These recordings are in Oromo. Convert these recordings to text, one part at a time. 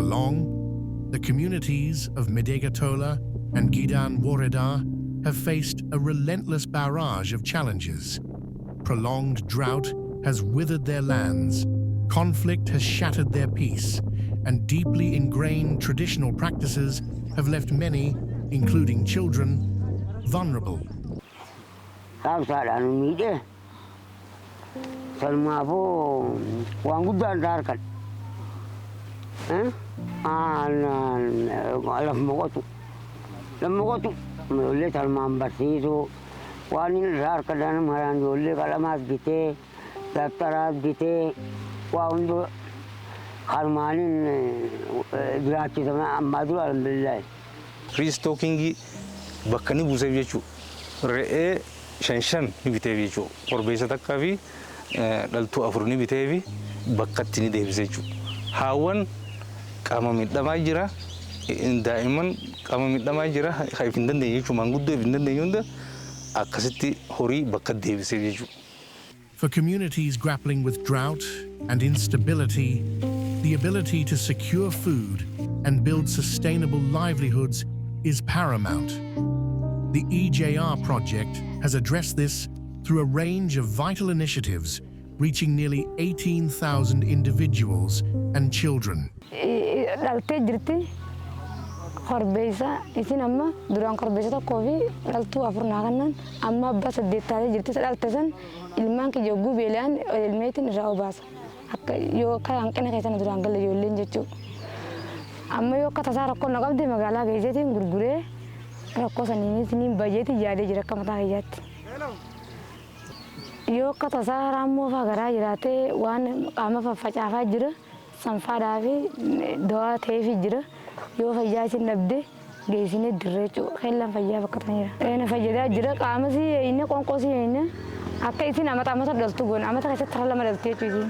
long, the communities of Medegatola and Gidan Woreda have faced a relentless barrage of challenges. Prolonged drought has withered their lands, conflict has shattered their peace, and deeply ingrained traditional practices have left many, including children, vulnerable. Restocking bakkani buusee jechuudha. Re'ee shan bitee jechuudha. Korbeessa takkaa fi dhaltuu afur ni bitee fi bakkatti ni deebisee jechuudha. Haawwan qaama miidhamaa jira. Daa'imman qaama miidhamaa jira. Kan hin dandeenye jechuudha. Manguddoo hin dandeenye hunda akkasitti horii bakka deebisee jechuudha. For communities grappling with drought and instability, the ability to secure food and build sustainable livelihoods is paramount. The EJR project has addressed this through a range of vital initiatives, reaching nearly 18,000 individuals and children. Korbeessa isin amma duraan korbeessa tokkoo fi dhaltuu afur naaqannan amma abbaa saddeettaatee jirti sadhaltasan ilmaan kiyya oguu beelaan ilmeetiin irraa obaasa akka yoo kan hanqina keessan duraan gala ijoolleen jechuudha. Amma yoo akka tasaa rakkoo na qabde magaalaa geesseetiin gurguree rakkoo saniinis ni bajeetii yaadee jira akka mataa kiyyaatti. Yoo akka tasaa raammoo fa'aa garaa jiraatee waan qaama faffacaafaa jira sanfaadhaa fi dawaa ta'eefii jira. Yoo fayyaa isin dhabde geessinee dirree xeellan fayyaa fakkatan jira. Eena fayyadaa jira qaama si inni qonqoo si inni akka isin amata dhaltu goona amata keessatti tara lama dhaltee jechuudha.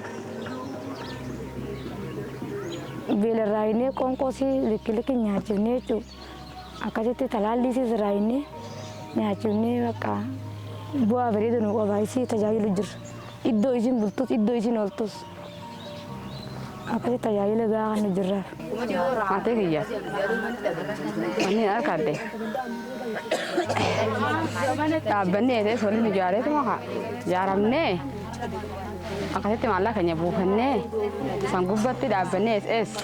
Beelarraa inni qonqoo si likki nyaachifnee jechuudha. Akkasitti talaallii si irraa inni nyaachifnee bakka bu'aa bareedu nu qofaa isii tajaajilu jira. Iddoo isin bultus iddoo isin ooltus. Akkasitti tajaajila gahaa kan jirra. Mantee kiyya. Manni harkadde. Dhaabbannee ta'ee soliin ijaareetu maka. Ijaaramnee akkasitti maallaqa keenya buufannee san gubbatti dhaabbannee es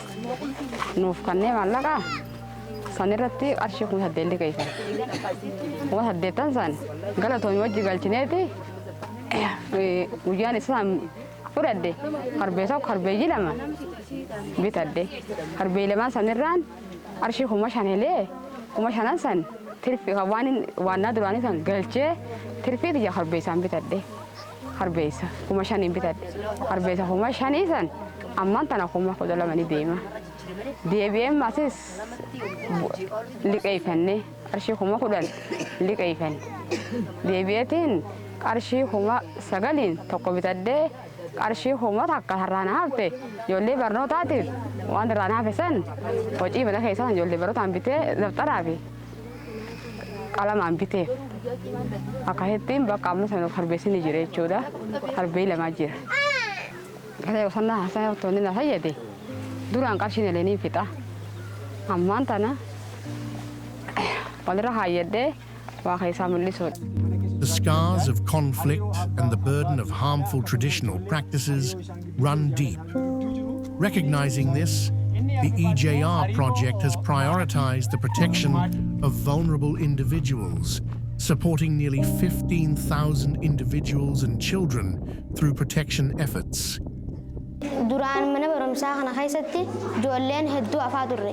nuuf kannee maallaqa san irratti qarshii 8,000 keessa. 8,000 san galatoomii wajji galchineeti guyyaan isaan fudhadde harbeessa harbeeyyi lama bitadde harbeeyyi lamaan sanirraan qarshii 5,000 5,000 san tirfii waan duraanii san galchee tirfii tiyya harbeessaan bitadde harbeessa 5,000 bitadde harbeessa 5,000 san ammaan tana 12,000 ni deema deebi'een maasis liqeeffannee qarshii 10,000 liqeeffanne deebi'eetiin qarshii 9,000 tokko bitadde qarshii 1,000 takka har'aan hafte ijoollee barnootaatiif waan irraan hafe san hojii mana keessaa ijoollee barnootaan bitee dabtaraa fi qalamaan biteef akkasittiin bakka amma sana harbeessi ni jira jechuudha. Harbeeyyi lamaa jira. Kana osannaa haasa'aa ottoonni na fayyade duraan qarshiin eleenii fixa. Ammaan tana walirra haayyadee waa keessaa mul'isuudha. The scars of conflict and the burden of harmful traditional practices run deep. Recognizing this, the EJR project has prioritized the protection of vulnerable individuals, supporting nearly 15,000 individuals and children through protection efforts. Duraan mana barumsaa kana keessatti ijoolleen hedduu afaa turre.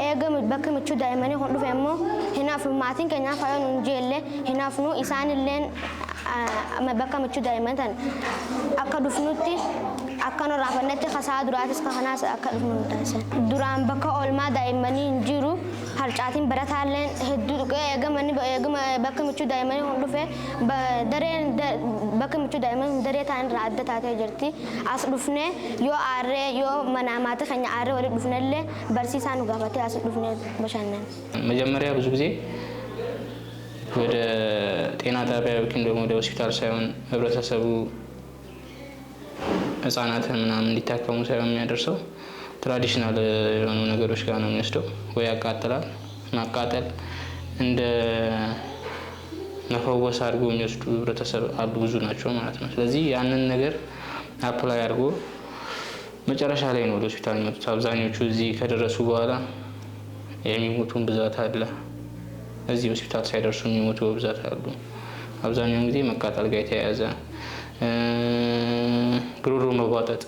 Eegame bakka michuu daa'imanii kun dhufe immoo hinaafnu maatiin keenya fayyadu hin jeelle hinaafnu isaanilleen bakka michuu daa'imman tan akka dhufnutti akka nu raafannetti kasaa duraatis kanaas akka dhufnu taasisan. Duraan bakka oolmaa daa'immanii hin jiru harcaatiin barataalleen hedduu dhuqee eegama bakka michuu daa'imanii kun dhufe dareen bakka michuu daa'imanii daree ta'an irraa adda taatee jirti. As dhufnee yoo aarree yoo mana maatii keenya aarree waliin dhufnellee barsiisaan nu gaafatee as dhufnee bashannan. መጀመሪያ ብዙ ጊዜ ወደ ጤና ጣቢያ ወይም ደግሞ ወደ ሆስፒታል ሳይሆን ህብረተሰቡ ህፃናትን ምናምን እንዲታከሙ ሳይሆን የሚያደርሰው ትራዲሽናል የሆኑ ነገሮች ጋር ነው የሚወስደው። ወይ ያቃጥላል፣ ማቃጠል እንደ መፈወስ አድርጎ የሚወስዱ ህብረተሰብ አሉ፣ ብዙ ናቸው ማለት ነው። ስለዚህ ያንን ነገር አፕላይ አድርጎ መጨረሻ ላይ ነው ወደ ሆስፒታል የሚመጡት። አብዛኞቹ እዚህ ከደረሱ በኋላ የሚሞቱን ብዛት አለ። እዚህ ሆስፒታል ሳይደርሱ የሚሞቱ በብዛት አሉ። አብዛኛውን ጊዜ መቃጠል ጋር የተያያዘ ጉሮሮ መቧጠጥ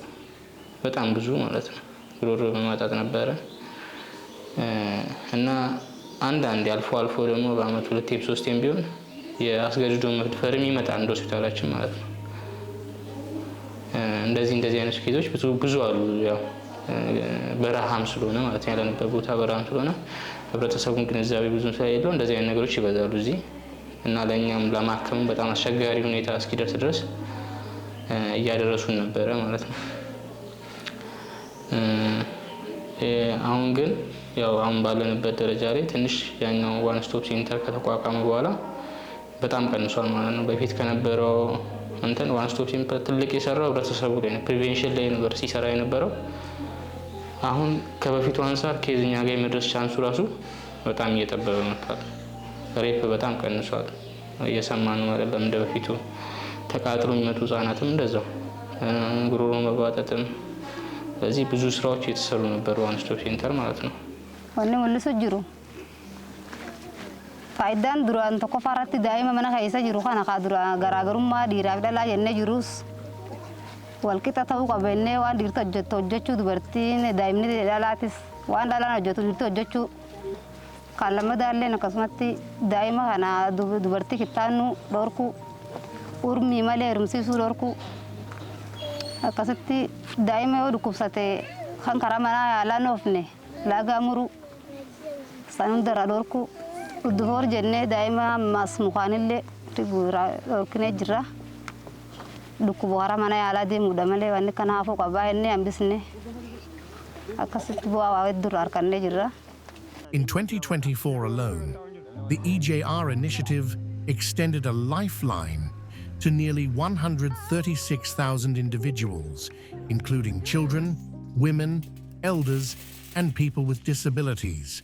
በጣም ብዙ ማለት ነው። ጉሮሮ መማጣት ነበረ እና አንዳንድ አልፎ አልፎ ደግሞ በአመት 2 3 ቢሆን የአስገድዶ መድፈርም ይመጣል እንደ ሆስፒታላችን ማለት ነው። እንደዚህ አይነት ኬዞች ብዙ አሉ። ያው በረሃም ስለሆነ ማለት ያለንበት ቦታ በረሃም ስለሆነ ህብረተሰቡን ግንዛቤ ብዙ ስለሌለው እንደዚህ አይነት ነገሮች ይበዛሉ እዚህ እና ለእኛም ለማከም በጣም አስቸጋሪ ሁኔታ እስኪደርስ ድረስ እያደረሱን ነበረ ማለት ነው። አሁን ግን ያው አሁን ባለንበት ደረጃ ላይ ትንሽ ያኛው ዋን ስቶፕ ሴንተር ከተቋቋመ በኋላ በጣም ቀንሷል ማለት ነው። በፊት ከነበረው እንትን ዋን ስቶፕ ሴንተር ትልቅ የሰራው ህብረተሰቡ ላይ ነው፣ ፕሪቬንሽን ላይ ነበር ሲሰራ የነበረው። አሁን ከበፊቱ አንፃር ኬዝኛ ጋር የመድረስ ቻንሱ ራሱ በጣም እየጠበበ መጥቷል። ሬፕ በጣም ቀንሷል፣ እየሰማን ነው አይደለም እንደ በፊቱ። ተቃጥሎ የሚመጡ ህጻናትም እንደዛው፣ ጉሮሮ መባጠጥም። ስለዚህ ብዙ ስራዎች እየተሰሩ ነበር ዋን ስቶፕ ሴንተር ማለት ነው። wanni mul'isu jiru faayidaan duraan tokko faarratti daa'ima mana keessa jiru kana kaa dura garaagarummaa dhiiraaf dhalaa jennee jirus walqixa ta'uu qabannee waan dhiirti hojjechuu dubartiin daa'imni dhalaatis waan dhalaan hojjetu dhiirti hojjechuu kan lammadaalleen akkasumatti daa'ima kana dubartii kittaannu dhorkuu urmii malee heerumsiisuu dhorkuu akkasitti daa'ima yoo dhukkubsate kan karaa manaa yaalaan oofne laagaa muruu sanuu dara dhorkuu uddufoor jennee daa'ima ammas mukaanillee dhorkinee jirra. Dhukkuba karaa mana yaalaa deemuudha malee wanni kanaafuu qabaa jennee hambisne akkasitti bu'aa waa hedduu harkannee jirra. In 2024 alone, the EJR initiative extended a lifeline to nearly 136,000 individuals, including children, women, elders, and people with disabilities.